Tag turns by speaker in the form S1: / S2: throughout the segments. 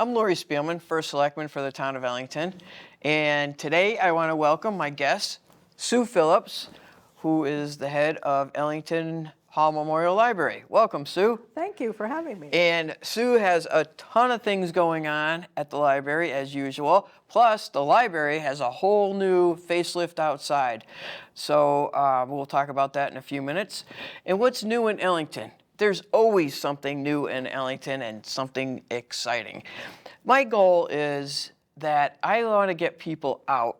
S1: I'm Lori Spielman, First Selectman for the Town of Ellington, and today I want to welcome my guest, Sue Phillips, who is the head of Ellington Hall Memorial Library. Welcome, Sue.
S2: Thank you for having me.
S1: And Sue has a ton of things going on at the library, as usual. Plus, the library has a whole new facelift outside. So we'll talk about that in a few minutes. And what's new in Ellington? There's always something new in Ellington and something exciting. My goal is that I want to get people out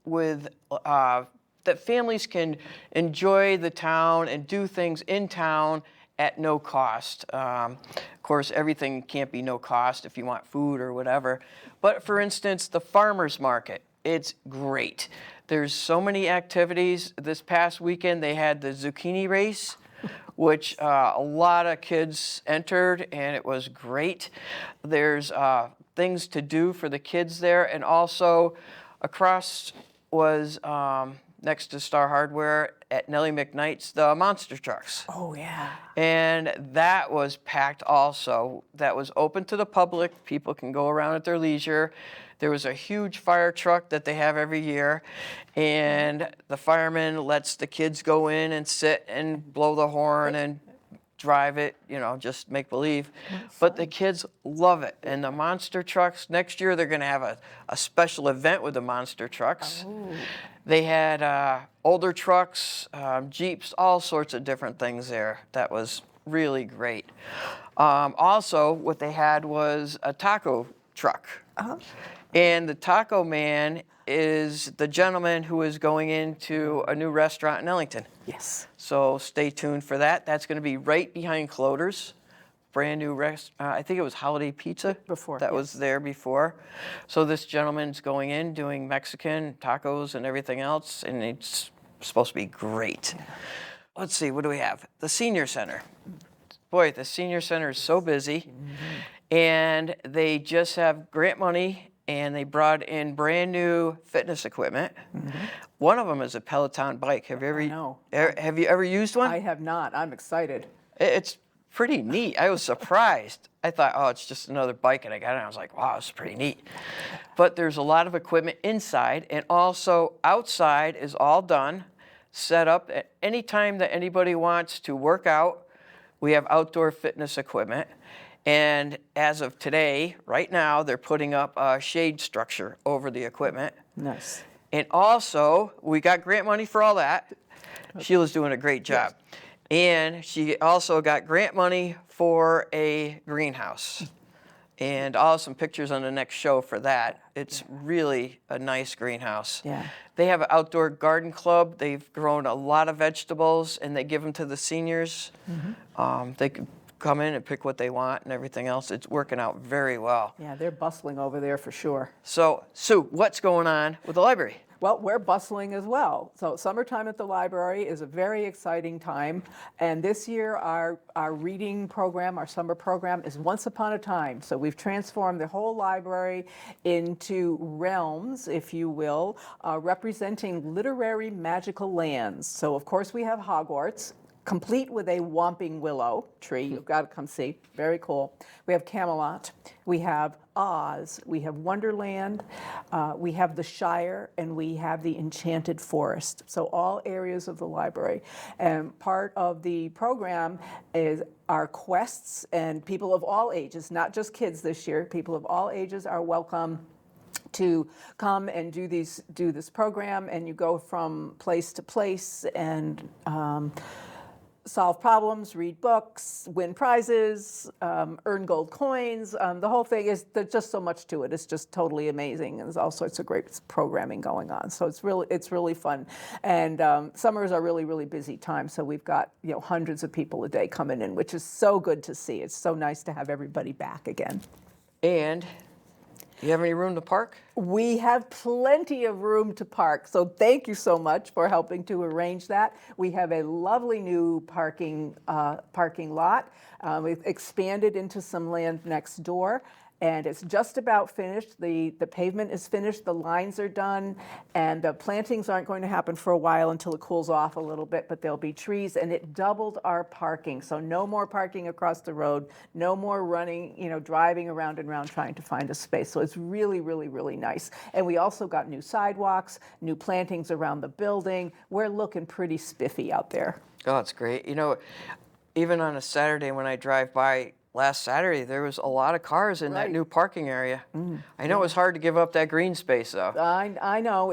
S1: with that families can enjoy the town and do things in town at no cost. Of course, everything can't be no cost if you want food or whatever. But for instance, the farmers market, it's great. There's so many activities. This past weekend, they had the zucchini race, which a lot of kids entered, and it was great. There's things to do for the kids there, and also across was next to Star Hardware at Nellie McKnight's, the monster trucks.
S2: Oh, yeah.
S1: And that was packed also. That was open to the public. People can go around at their leisure. There was a huge fire truck that they have every year, and the fireman lets the kids go in and sit and blow the horn and drive it, you know, just make believe. But the kids love it. And the monster trucks, next year they're going to have a special event with the monster trucks. Oh. They had older trucks, Jeeps, all sorts of different things there. That was really great. Also, what they had was a taco truck. Uh-huh. And the taco man is the gentleman who is going into a new restaurant in Ellington.
S2: Yes.
S1: So stay tuned for that. That's going to be right behind Cloder's, brand new restaurant. I think it was Holiday Pizza
S2: before
S1: that was there before. So this gentleman's going in doing Mexican tacos and everything else, and it's supposed to be great. Yeah. Let's see, what do we have? The senior center. Boy, the senior center is so busy, and they just have grant money. And they brought in brand new fitness equipment. Mm-hmm. One of them is a Peloton bike. Have you ever used one?
S2: I have not. I'm excited.
S1: It's pretty neat. I was surprised. I thought, oh, it's just another bike, and I got it. And I was like, wow, it's pretty neat. But there's a lot of equipment inside, and also outside is all done, set up at any time that anybody wants to work out. We have outdoor fitness equipment. And as of today, right now, they're putting up a shade structure over the equipment.
S2: Nice.
S1: And also, we got grant money for all that. Sheila's doing a great job. Yes. And she also got grant money for a greenhouse. And I'll have some pictures on the next show for that. It's really a nice greenhouse.
S2: Yeah.
S1: They have an outdoor garden club. They've grown a lot of vegetables, and they give them to the seniors. Mm-hmm. They can come in and pick what they want and everything else. It's working out very well.
S2: Yeah, they're bustling over there for sure.
S1: So, Sue, what's going on with the library?
S2: Well, we're bustling as well. So summertime at the library is a very exciting time. And this year, our reading program, our summer program, is Once Upon a Time. So we've transformed the whole library into realms, if you will, representing literary magical lands. So, of course, we have Hogwarts, complete with a Whomping Willow tree. You've got to come see. Very cool. We have Camelot. We have Oz. We have Wonderland. We have the Shire, and we have the Enchanted Forest. So all areas of the library. And part of the program is our quests, and people of all ages, not just kids this year, people of all ages are welcome to come and do this program, and you go from place to place and solve problems, read books, win prizes, earn gold coins. The whole thing is, there's just so much to it. It's just totally amazing. And there's all sorts of great programming going on. So it's really fun. And summers are really, really busy time. So we've got hundreds of people a day coming in, which is so good to see. It's so nice to have everybody back again.
S1: And do you have any room to park?
S2: We have plenty of room to park, so thank you so much for helping to arrange that. We have a lovely new parking lot. We've expanded into some land next door, and it's just about finished. The pavement is finished, the lines are done, and the plantings aren't going to happen for a while until it cools off a little bit, but there'll be trees, and it doubled our parking. So no more parking across the road, no more running, driving around and around trying to find a space. So it's really, really, really nice. And we also got new sidewalks, new plantings around the building. We're looking pretty spiffy out there.
S1: Oh, it's great. Even on a Saturday when I drive by, last Saturday, there was a lot of cars in that
S2: Right.
S1: new parking area. I know it was hard to give up that green space, though.
S2: I know,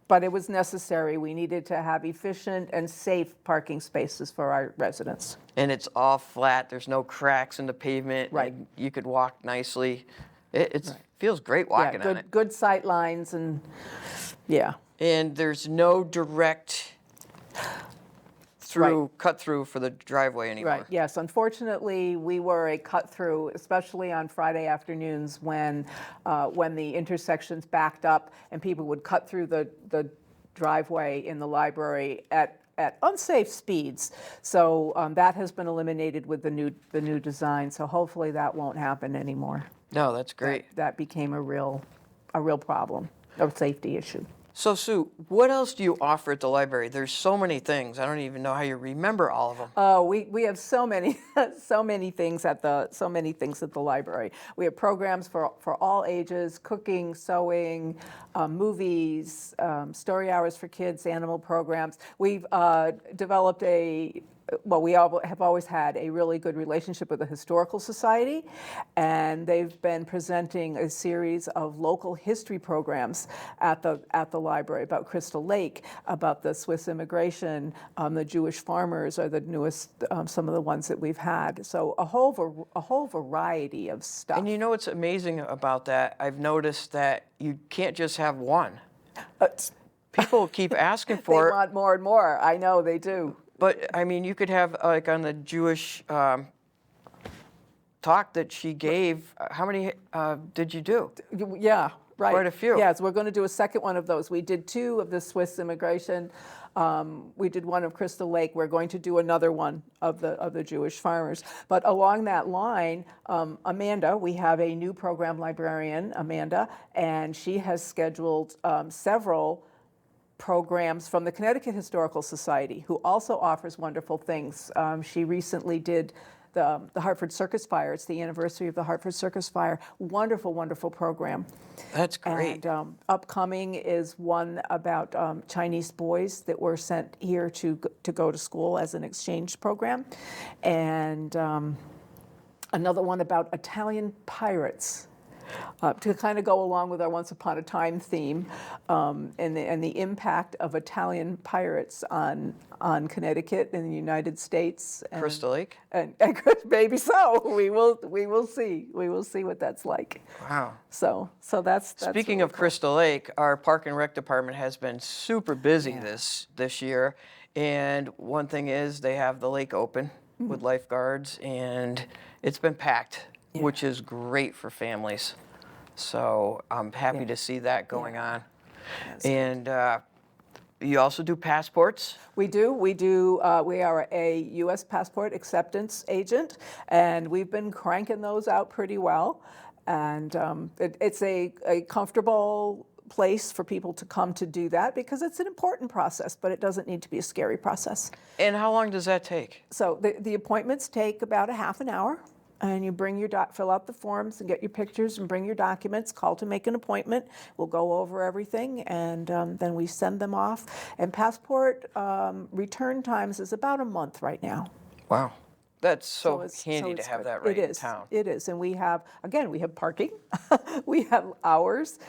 S2: but it was necessary. We needed to have efficient and safe parking spaces for our residents.
S1: And it's all flat. There's no cracks in the pavement.
S2: Right.
S1: and You could walk nicely. It feels great walking on it.
S2: Good sight lines and, yeah.
S1: And there's no direct cut through for the driveway anymore.
S2: Right, yes. Unfortunately, we were a cut-through, especially on Friday afternoons when the intersections backed up and people would cut through the driveway in the library at unsafe speeds. So that has been eliminated with the new design. So hopefully that won't happen anymore.
S1: No, that's great.
S2: That became a real problem, a safety issue.
S1: So, Sue, what else do you offer at the library? There's so many things. I don't even know how you remember all of them.
S2: Oh, we have so many things at the library. We have programs for all ages: cooking, sewing, movies, story hours for kids, animal programs. We've developed we have always had a really good relationship with the Historical Society, and they've been presenting a series of local history programs at the library about Crystal Lake, about the Swiss immigration, the Jewish farmers are the newest, some of the ones that we've had. So a whole variety of stuff.
S1: And you know what's amazing about that? I've noticed that you can't just have one. People keep asking
S2: They
S1: for it.
S2: want more and more. I know they do.
S1: But I mean, you could have like on the Jewish talk that she gave. How many did you do?
S2: Yeah, right.
S1: Quite a few.
S2: Yes, we're going to do a second one of those. We did 2 of the Swiss immigration. We did one of Crystal Lake. We're going to do another one of the Jewish farmers. But along that line, Amanda, we have a new program librarian, Amanda, and she has scheduled several programs from the Connecticut Historical Society, who also offers wonderful things. She recently did the Hartford Circus Fire. It's the anniversary of the Hartford Circus Fire. Wonderful, wonderful program.
S1: That's great.
S2: And upcoming is one about Chinese boys that were sent here to go to school as an exchange program, and another one about Italian pirates. To kind of go along with our Once Upon a Time theme, and the impact of Italian pirates on Connecticut and the United States. And,
S1: Crystal Lake?
S2: And maybe so. We will see. We will see what that's like.
S1: Wow.
S2: So that's
S1: Speaking
S2: really
S1: of Crystal Lake, our Park and Rec department has been super busy this year. And one thing is they have the lake open with lifeguards, and it's been packed, which is great for families. So I'm happy to see that going on. And you also do passports?
S2: We do. We are a U.S. passport acceptance agent, and we've been cranking those out pretty well. And it's a comfortable place for people to come to do that because it's an important process, but it doesn't need to be a scary process.
S1: And how long does that take?
S2: So the appointments take about a half an hour. And you bring fill out the forms and get your pictures and bring your documents, call to make an appointment. We'll go over everything, and then we send them off. And passport return times is about a month right now.
S1: Wow. That's so
S2: it's
S1: handy to
S2: good.
S1: have that right in
S2: It is.
S1: town.
S2: It is. And we have parking. We have hours.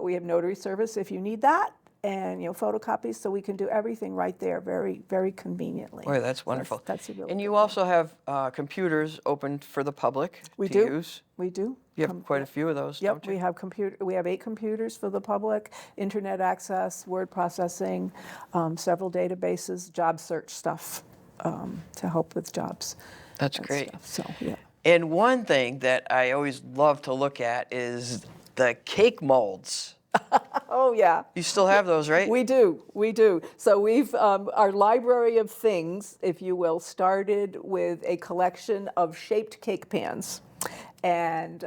S2: We have notary service if you need that. And photocopies, so we can do everything right there very, very conveniently.
S1: Boy, that's wonderful.
S2: That's a really
S1: and
S2: good
S1: you also have computers open for the public to use.
S2: We do.
S1: You have quite a few of those,
S2: Yep,
S1: don't you?
S2: we have 8 computers for the public, internet access, word processing, several databases, job search stuff to help with jobs.
S1: That's
S2: and
S1: great.
S2: stuff. So, yeah.
S1: And one thing that I always love to look at is the cake molds.
S2: Oh, yeah.
S1: You still have those, right?
S2: We do. So we've, our library of things, if you will, started with a collection of shaped cake pans. And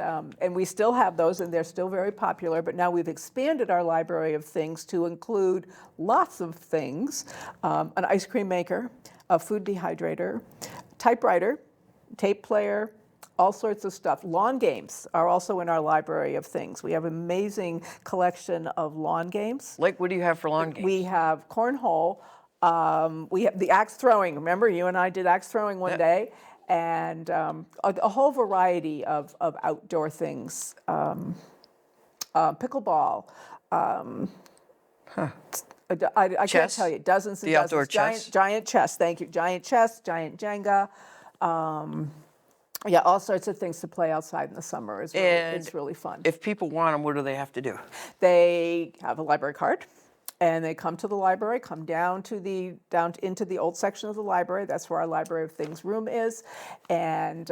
S2: we still have those, and they're still very popular. But now we've expanded our library of things to include lots of things: an ice cream maker, a food dehydrator, typewriter, tape player, all sorts of stuff. Lawn games are also in our library of things. We have an amazing collection of lawn games.
S1: Like, what do you have for lawn games?
S2: We have cornhole. We have the axe throwing. Remember, you and I did axe throwing one day, and a whole variety of outdoor things. Pickleball. I can't
S1: Chess?
S2: tell you, dozens and
S1: The outdoor
S2: dozens.
S1: chess?
S2: Giant chess, thank you. Giant chess, giant Jenga. Yeah, all sorts of things to play outside in the summer. It's really fun.
S1: If people want them, what do they have to do?
S2: They have a library card, and they come to the library, come down into the old section of the library. That's where our Library of Things room is, and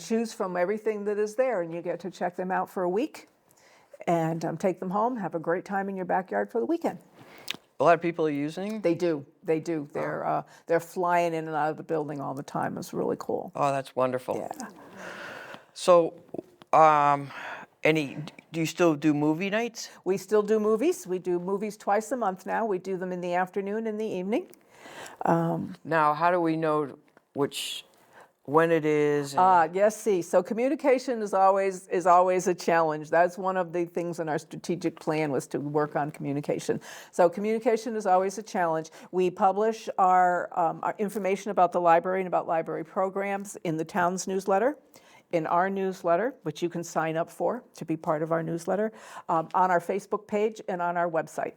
S2: choose from everything that is there, and you get to check them out for a week, and take them home. Have a great time in your backyard for the weekend.
S1: A lot of people are using?
S2: They do. They're flying in and out of the building all the time. It's really cool.
S1: Oh, that's wonderful.
S2: Yeah.
S1: So, do you still do movie nights?
S2: We still do movies. We do movies twice a month now. We do them in the afternoon and the evening.
S1: Now, how do we know when it is? and-
S2: Yes, see, so communication is always a challenge. That's one of the things in our strategic plan, was to work on communication. So communication is always a challenge. We publish our information about the library and about library programs in the town's newsletter, in our newsletter, which you can sign up for to be part of our newsletter, on our Facebook page and on our website.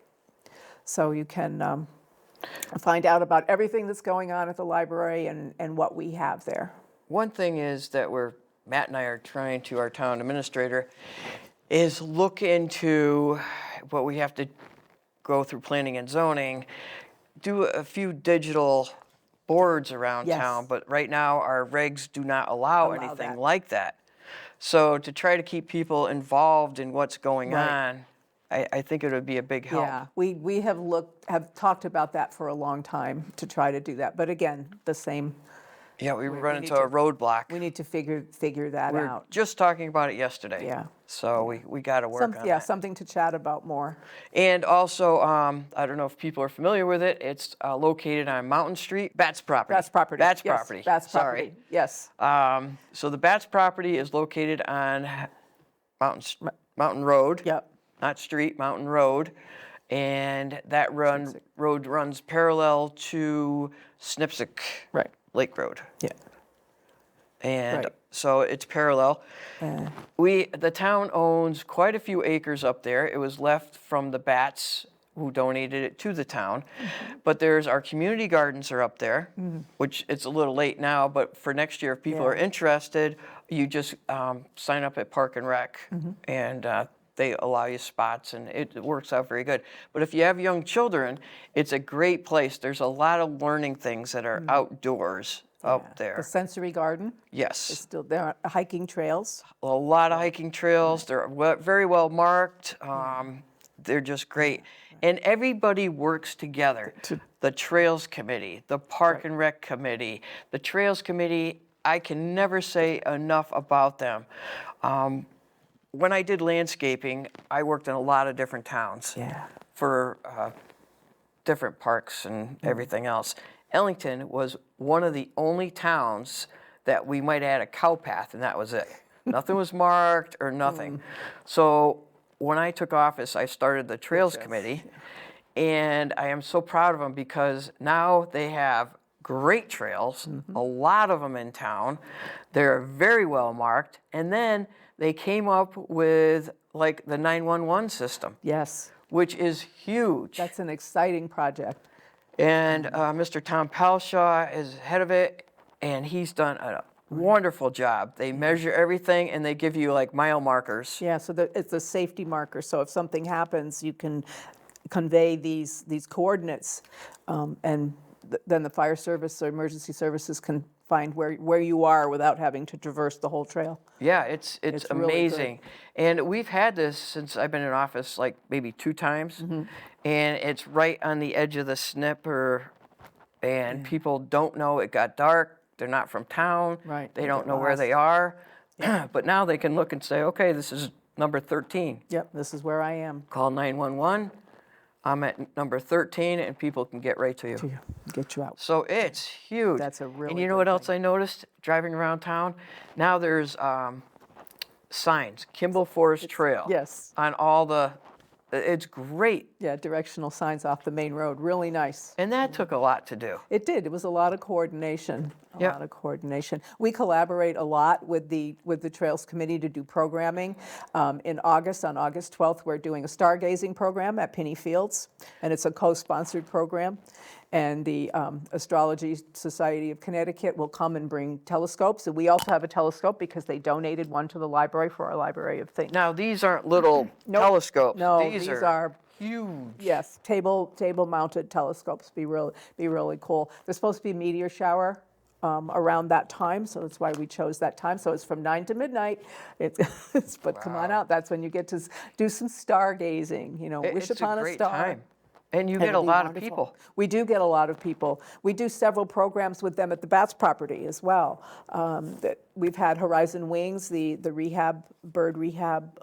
S2: So you can find out about everything that's going on at the library and what we have there.
S1: One thing is that Matt and I are trying to, our town administrator, is look into what we have to go through planning and zoning, do a few digital boards around
S2: Yes.
S1: town, but right now our regs do not allow anything
S2: that.
S1: like that. So to try to keep people involved in what's going
S2: Right.
S1: on, I think it would be a big help.
S2: Yeah, we have talked about that for a long time to try to do that. But again, the same,
S1: Yeah, we run
S2: need
S1: into a
S2: to-
S1: roadblock.
S2: we need to figure that
S1: We were
S2: out.
S1: just talking about it yesterday.
S2: Yeah.
S1: So we got to work on that.
S2: Something to chat about more.
S1: And also, I don't know if people are familiar with it, it's located on Mountain Street, Batts property.
S2: Batts property.
S1: Batts
S2: Yes,
S1: property.
S2: Batts
S1: Sorry.
S2: property. Yes.
S1: So the Batts property is located on Mountain Road.
S2: Yep.
S1: Not street, Mountain Road. And that road runs parallel to Snipsic
S2: Right.
S1: Lake Road.
S2: Yeah.
S1: And
S2: Right.
S1: so it's parallel. The town owns quite a few acres up there. It was left from the Batts, who donated it to the town. But there's our community gardens are up there, which it's a little late now, but for next year, if people are interested, you just sign up at Park and Rec, and they allow you spots, and it works out very good. But if you have young children, it's a great place. There's a lot of learning things that are outdoors up
S2: The
S1: there.
S2: sensory garden is
S1: Yes,
S2: still there. Are hiking trails.
S1: a lot of hiking trails. They're very well marked. They're just great. And everybody works together. The Trails Committee, the Park and Rec Committee, the Trails Committee, I can never say enough about them. When I did landscaping, I worked in a lot of different towns
S2: Yeah.
S1: for different parks and everything else. Ellington was one of the only towns that we might add a cow path, and that was it. Nothing was marked or nothing. So when I took office, I started the Trails Committee, and I am so proud of them because now they have great trails, a lot of them in town. They're very well marked, and then they came up with like the 911 system,
S2: Yes.
S1: which is huge.
S2: That's an exciting project.
S1: And Mr. Tom Palshaw is head of it, and he's done a wonderful job. They measure everything, and they give you like mile markers.
S2: Yeah, so it's a safety marker. So if something happens, you can convey these coordinates, and then the fire service or emergency services can find where you are without having to traverse the whole trail.
S1: Yeah, it's
S2: really good.
S1: amazing. And we've had this since I've been in office like maybe 2 times. And it's right on the edge of the snipper, and people don't know it got dark. They're not from town.
S2: Right,
S1: They
S2: they
S1: don't
S2: get
S1: know where
S2: lost.
S1: they are. But now they can look and say, okay, this is number 13.
S2: Yep, this is where I am.
S1: Call 911. I'm at number 13, and people can get right to you.
S2: To get you out.
S1: So it's huge.
S2: That's a really
S1: And you know
S2: good
S1: what else I noticed driving around town? Now there's signs, Kimball Forest Trail.
S2: Yes.
S1: On all the, it's great.
S2: Yeah, directional signs off the main road, really nice.
S1: And that took a lot to do.
S2: It did. It was a lot of coordination. A
S1: Yeah.
S2: lot of coordination. We collaborate a lot with the Trails Committee to do programming. In August, on August 12th, we're doing a stargazing program at Penny Fields, and it's a co-sponsored program. And the Astrology Society of Connecticut will come and bring telescopes. And we also have a telescope because they donated one to the library for our Library of Things.
S1: Now, these aren't little
S2: Nope.
S1: telescopes.
S2: No,
S1: these
S2: these
S1: are
S2: are
S1: huge.
S2: yes, table-mounted telescopes. Be really cool. There's supposed to be a meteor shower around that time, so that's why we chose that time. So it's from 9 to midnight. But come on out. That's when you get to do some stargazing. You know, wish
S1: It's
S2: upon
S1: a
S2: a
S1: great
S2: star.
S1: time. And you get a
S2: It'll be
S1: lot of
S2: wonderful.
S1: people.
S2: We do get a lot of people. We do several programs with them at the Bats property as well. That we've had Horizon Wings, the bird rehab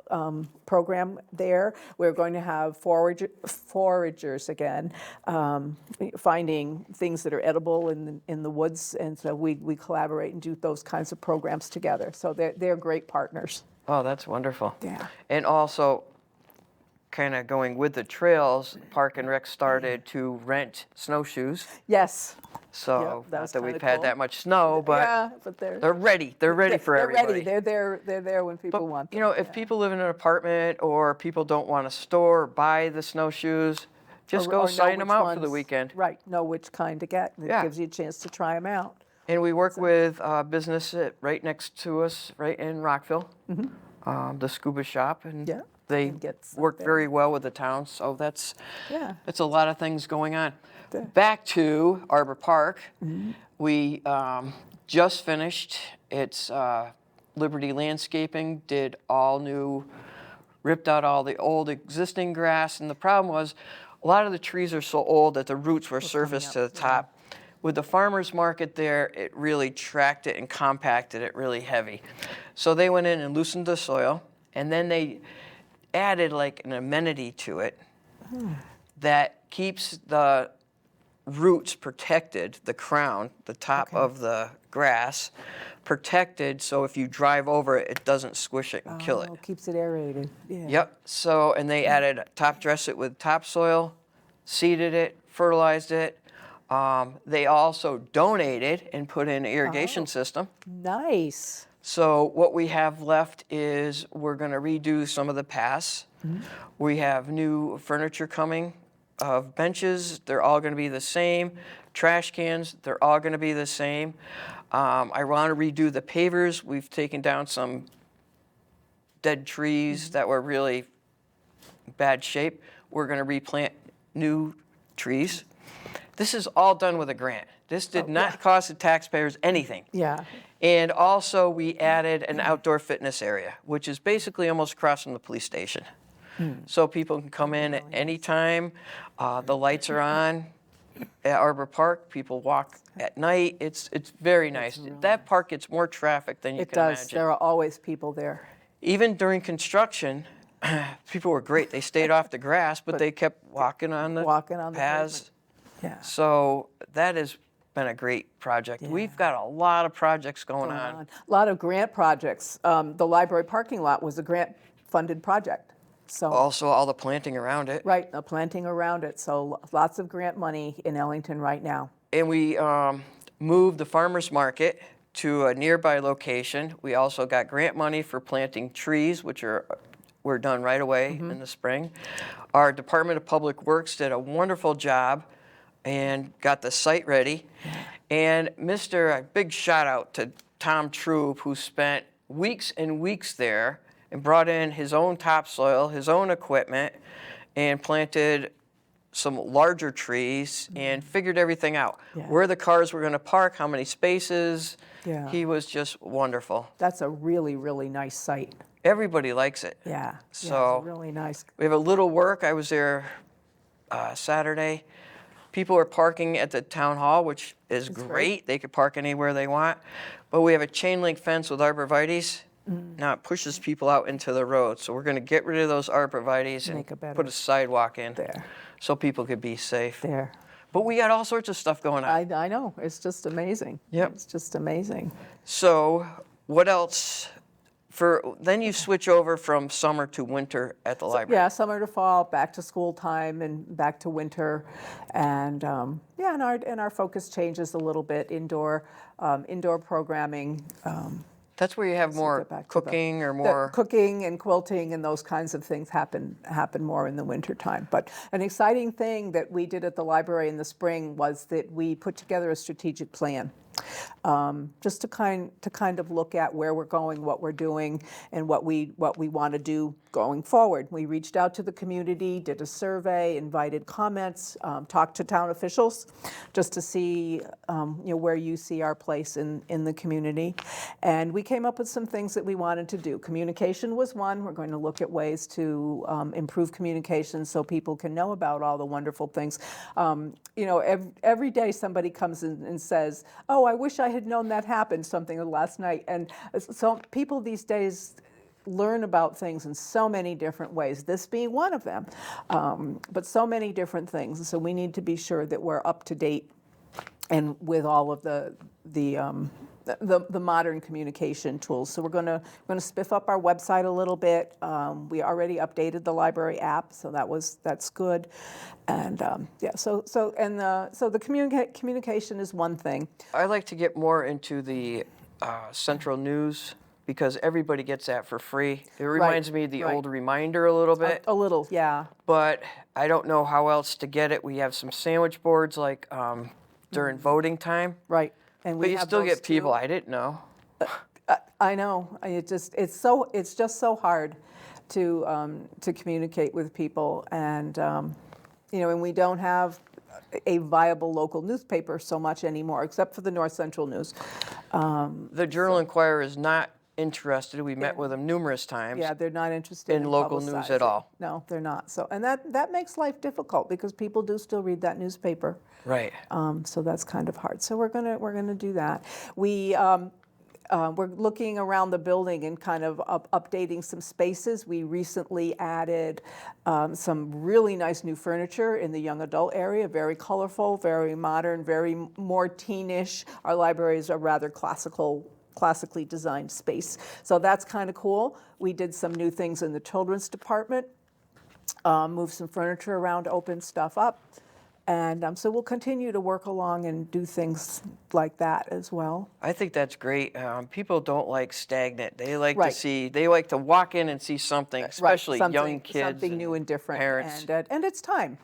S2: program there. We're going to have foragers again, finding things that are edible in the woods, and so we collaborate and do those kinds of programs together. So they're great partners.
S1: Oh, that's wonderful.
S2: Yeah.
S1: And also, kind of going with the trails, Park and Rec started to rent snowshoes.
S2: Yes.
S1: So
S2: Yep, that
S1: not
S2: was
S1: that we've
S2: kinda
S1: had
S2: cool.
S1: that much snow, but
S2: yeah, but
S1: they're ready. They're ready for
S2: they're
S1: everybody.
S2: ready. They're there when people want them.
S1: You know, if people live in an apartment or people don't want to store or buy the snowshoes, just
S2: Or
S1: go
S2: know
S1: sign them
S2: which
S1: out for the
S2: ones-
S1: weekend.
S2: Right, know which kind to get. And
S1: Yeah.
S2: It gives you a chance to try them out.
S1: And we work with a business right next to us, right in Rockville, the Scuba Shop, and
S2: Yeah,
S1: they
S2: and get some
S1: work
S2: there.
S1: very well with the town. So that's a lot of things going on.
S2: There.
S1: Back to Arbor Park, we just finished. It's Liberty Landscaping did all new, ripped out all the old existing grass, and the problem was a lot of the trees are so old that the roots were surfaced to the top. With the farmer's market there, it really tracked it and compacted it really heavy. So they went in and loosened the soil, and then they added like an amenity to it that keeps the roots protected, the crown, the top of the grass, protected, so if you drive over it, it doesn't squish it and kill it.
S2: Oh, keeps it aerated. Yeah.
S1: Yep. So, and they added top dress it with topsoil, seeded it, fertilized it. They also donated and put in an irrigation system.
S2: Nice.
S1: So what we have left is we're going to redo some of the paths. We have new furniture coming of benches. They're all going to be the same. Trash cans, they're all going to be the same. I want to redo the pavers. We've taken down some dead trees that were really bad shape. We're going to replant new trees. This is all done with a grant. This did not cost the taxpayers anything.
S2: Yeah.
S1: And also, we added an outdoor fitness area, which is basically almost across from the police station. So people can come in at any time. The lights are on at Arbor Park. People walk at night. It's very nice. That park gets more traffic than you
S2: It
S1: can
S2: does.
S1: imagine.
S2: There are always people there.
S1: Even during construction, people were great. They stayed off the grass, but they kept walking on the
S2: Walking on the
S1: paths.
S2: Yeah.
S1: So that has been a great project. We've got a lot of projects going on.
S2: A lot of grant projects. The library parking lot was a grant-funded project. So,
S1: Also, all the planting around it.
S2: right, the planting around it. So lots of grant money in Ellington right now.
S1: And we moved the farmer's market to a nearby location. We also got grant money for planting trees, which were done right away in the spring. Our Department of Public Works did a wonderful job and got the site ready. And a big shout out to Tom Troop, who spent weeks and weeks there and brought in his own topsoil, his own equipment, and planted some larger trees and figured everything out.
S2: Yeah.
S1: Where the cars were going to park, how many spaces.
S2: Yeah.
S1: He was just wonderful.
S2: That's a really, really nice site.
S1: Everybody likes it.
S2: Yeah.
S1: So-
S2: it's really nice.
S1: We have a little work. I was there Saturday. People are parking at the town hall, which is great. They could park anywhere they want. But we have a chain link fence with arborvitaes, Now it pushes people out into the road. So we're going to get rid of those arborvitaes and
S2: Make a better-
S1: put a sidewalk in
S2: There.
S1: so people could be safe.
S2: There.
S1: But we got all sorts of stuff going on.
S2: I know, it's just amazing.
S1: Yep.
S2: It's just amazing.
S1: So what else? Then you switch over from summer to winter at the library.
S2: Yeah, summer to fall, back to school time and back to winter. And yeah, and our focus changes a little bit, indoor programming.
S1: That's where you have more
S2: get back to
S1: cooking or
S2: The
S1: more.
S2: cooking and quilting and those kinds of things happen more in the winter time. But an exciting thing that we did at the library in the spring was that we put together a strategic plan. Just to kind of look at where we're going, what we're doing, and what we want to do going forward. We reached out to the community, did a survey, invited comments, talked to town officials, just to see where you see our place in the community, and we came up with some things that we wanted to do. Communication was one. We're going to look at ways to improve communication so people can know about all the wonderful things. Every day somebody comes in and says, "Oh, I wish I had known that happened," something last night. And so people these days learn about things in so many different ways, this being one of them, but so many different things. So we need to be sure that we're up to date and with all of the modern communication tools. So we're going to spiff up our website a little bit. We already updated the library app, so that's good. And so the communication is one thing.
S1: I like to get more into the Central News because everybody gets that for free. It reminds me of the old Reminder a little bit.
S2: A little, yeah.
S1: But I don't know how else to get it. We have some sandwich boards like during voting time.
S2: Right. And we
S1: But you
S2: have
S1: still
S2: those
S1: get people.
S2: too.
S1: I didn't know.
S2: I know. It's just so hard to communicate with people, and and we don't have a viable local newspaper so much anymore, except for the North Central News.
S1: The Journal Enquirer is not interested. We met with them numerous times.
S2: Yeah, they're not interested
S1: In local news at
S2: publicizing.
S1: all.
S2: No, they're not. So, and that makes life difficult because people do still read that newspaper.
S1: Right.
S2: So that's kind of hard. So we're gonna do that. We're looking around the building and kind of updating some spaces. We recently added some really nice new furniture in the young adult area, very colorful, very modern, very more teenish. Our library is a rather classically designed space. So that's kind of cool. We did some new things in the children's department, moved some furniture around, opened stuff up. And so we'll continue to work along and do things like that as well.
S1: I think that's great. People don't like stagnant. They like to
S2: Right.
S1: see. They like to walk in and see something, especially young kids,
S2: something new and different.
S1: parents.
S2: And it's time.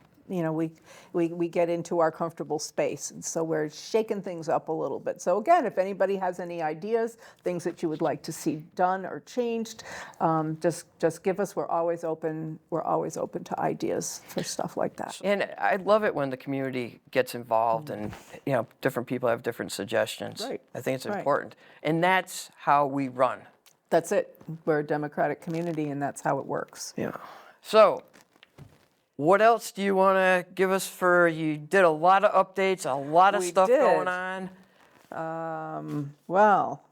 S2: We get into our comfortable space, and so we're shaking things up a little bit. So again, if anybody has any ideas, things that you would like to see done or changed, just give us. We're always open. We're always open to ideas for stuff like that.
S1: And I love it when the community gets involved, and different people have different suggestions.
S2: Right.
S1: I think it's
S2: Right.
S1: important, and that's how we run.
S2: That's it. We're a democratic community, and that's how it works.
S1: Yeah. So, what else do you want to give us for? You did a lot of updates, a lot of
S2: We
S1: stuff
S2: did.
S1: going on.
S2: Well,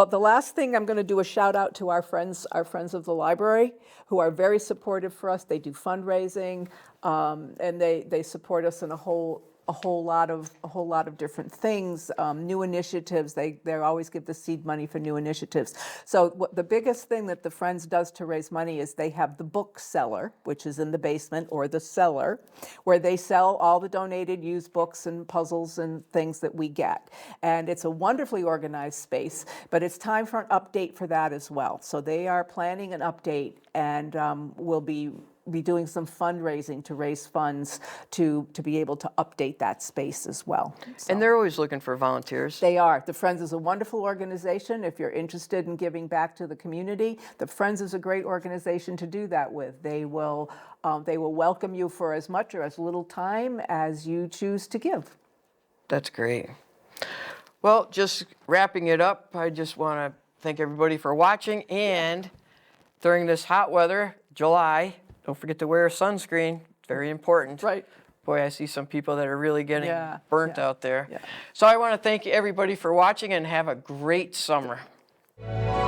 S2: the last thing I'm going to do a shout out to our friends of the library, who are very supportive for us. They do fundraising, and they support us in a whole lot of different things, new initiatives. They always give the seed money for new initiatives. So the biggest thing that the Friends does to raise money is they have the book cellar, which is in the basement, or the cellar, where they sell all the donated used books and puzzles and things that we get. And it's a wonderfully organized space, but it's time for an update for that as well. So they are planning an update, and will be doing some fundraising to raise funds to be able to update that space as well. So
S1: And they're always looking for volunteers.
S2: they are. The Friends is a wonderful organization. If you're interested in giving back to the community, the Friends is a great organization to do that with. They will welcome you for as much or as little time as you choose to give.
S1: That's great. Well, just wrapping it up, I just want to thank everybody for watching. And during this hot weather, July, don't forget to wear sunscreen. It's very important.
S2: Right.
S1: Boy, I see some people that are really getting burnt
S2: yeah,
S1: out there.
S2: yeah.
S1: So I want to thank everybody for watching and have a great summer.
S3: you.